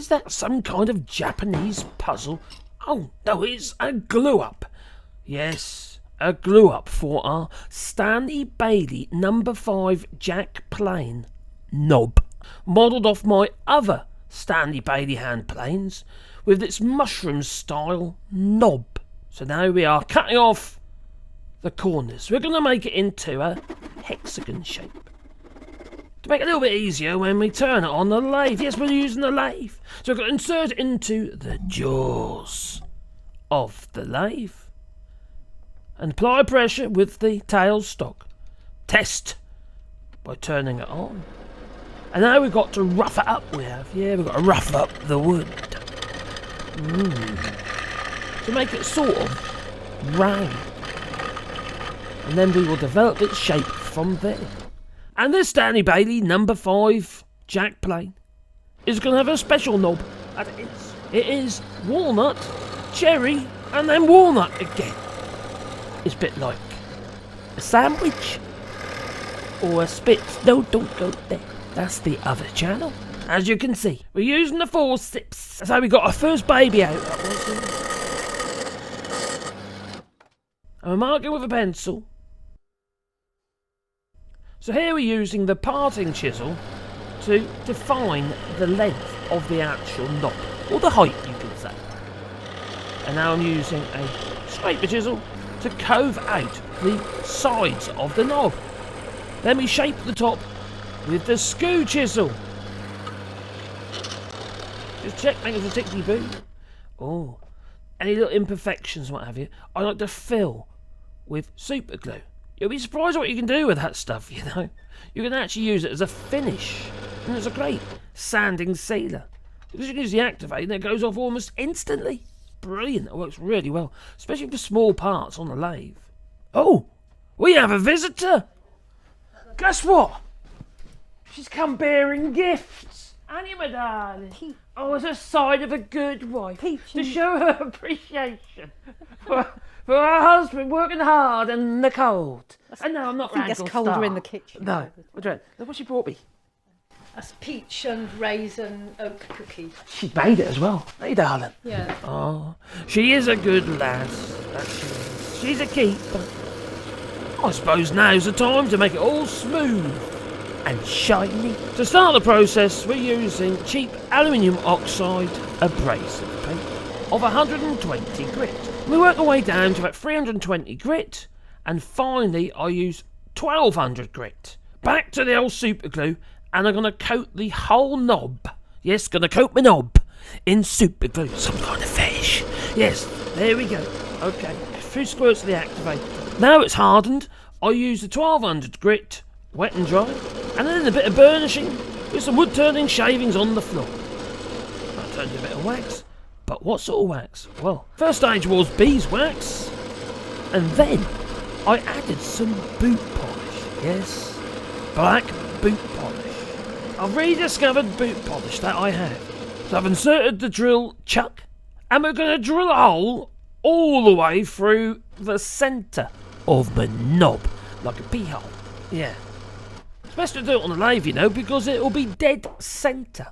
Is that some kind of Japanese puzzle? Oh, no, it's a glue-up. Yes, a glue-up for our Stanley Bailey number 5 Jack Plane knob, modelled off my other Stanley Bailey hand planes with its mushroom-style knob. So now we are cutting off the corners. We're going to make it into a hexagon shape to make it a little bit easier when we turn it on the lathe. Yes, we're using the lathe. So we're going to insert it into the jaws of the lathe and apply pressure with the tailstock. Test by turning it on. And now we've got to rough it up. We've got to rough up the wood. To make it sort of round. And then we will develop its shape from there. And this Stanley Bailey number 5 Jack Plane is going to have a special knob. And it is walnut, cherry, and then walnut again. It's a bit like a sandwich or a spit. No, don't go there. That's the other channel. As you can see, we're using the forceps. That's how we got our first baby out. And we're marking with a pencil. So here we're using the parting chisel to define the length of the actual knob, or the height you can say. And now I'm using a scraper chisel to cove out the sides of the knob. Then we shape the top with the skew chisel. Just check, make it a tickly boo. Oh, any little imperfections, what have you, I like to fill with super glue. You'll be surprised what you can do with that stuff, you know. You can actually use it as a finish. And it's a great sanding sealer. Because you can use the activate and it goes off almost instantly. Brilliant, it works really well. Especially for small parts on the lathe. Oh, we have a visitor. Guess what? She's come bearing gifts. Annie, my darling. Oh, it's a sign of a good wife. To show her appreciation for her husband working hard in the cold. And no, I'm not I think it's colder in the kitchen. No. What she brought me? That's peach and raisin oak cookie. She made it as well. Hey, darling. Yeah. Oh, she is a good lass. She's a keeper. I suppose now's the time to make it all smooth and shiny. To start the process, we're using cheap aluminium oxide abrasive paint of 120 grit. We work our way down to about 320 grit, and finally I use 1200 grit. Back to the old super glue, and I'm going to coat the whole knob. Yes, going to coat my knob in super glue. Some kind of fish. Yes, there we go. Okay, a few squirts of the activator. Now it's hardened, I use the 1200 grit, wet and dry, and then a bit of burnishing with some wood turning shavings on the floor. I turned a bit of wax. But what sort of wax? Well, first stage was beeswax, and then I added some boot polish. Yes, black boot polish. I've rediscovered boot polish, that I have. So I've inserted the drill chuck, and we're going to drill a hole all the way through the centre of the knob, like a pea hole. Yeah. It's best to do it on the lathe, you know, because it will be dead centre.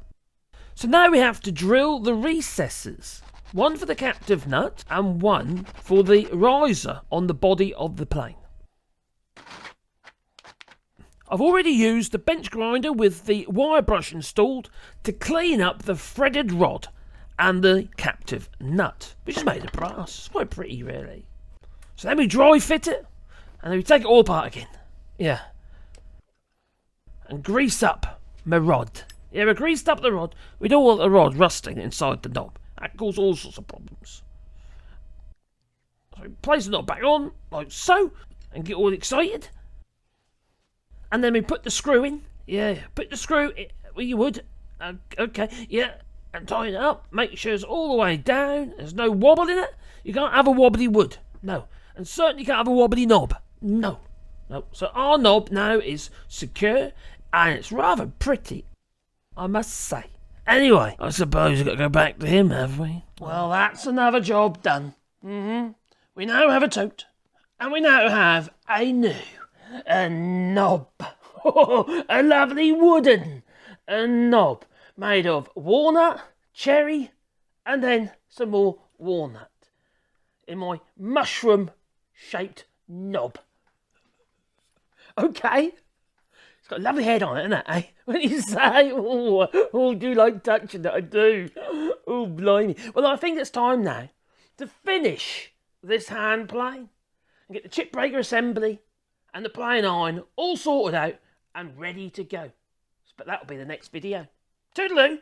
So now we have to drill the recesses. One for the captive nut and one for the riser on the body of the plane. I've already used the bench grinder with the wire brush installed to clean up the threaded rod and the captive nut, which is made of brass. It's quite pretty, really. So then we dry fit it, and then we take it all apart again. Yeah. And grease up my rod. Yeah, we greased up the rod. We don't want the rod rusting inside the knob. That causes all sorts of problems. So we place the knob back on, like so, and get all excited. And then we put the screw in. Yeah, put the screw in, well, you would. Okay, yeah, and tighten it up. Make sure it's all the way down. There's no wobble in it. You can't have a wobbly wood. No. And certainly you can't have a wobbly knob. No. No. So our knob now is secure, and it's rather pretty, I must say. Anyway, I suppose we've got to go back to him, have we? Well, that's another job done. We now have a tote, and we now have a knob. A lovely wooden knob made of walnut, cherry, and then some more walnut in my mushroom-shaped knob. Okay? It's got a lovely head on it, isn't it, eh? When you say, oh, I do like touching it, I do. Oh, blimey. Well, I think it's time now to finish this hand plane and get the chip breaker assembly and the plane iron all sorted out and ready to go. But that'll be the next video. Toodaloo!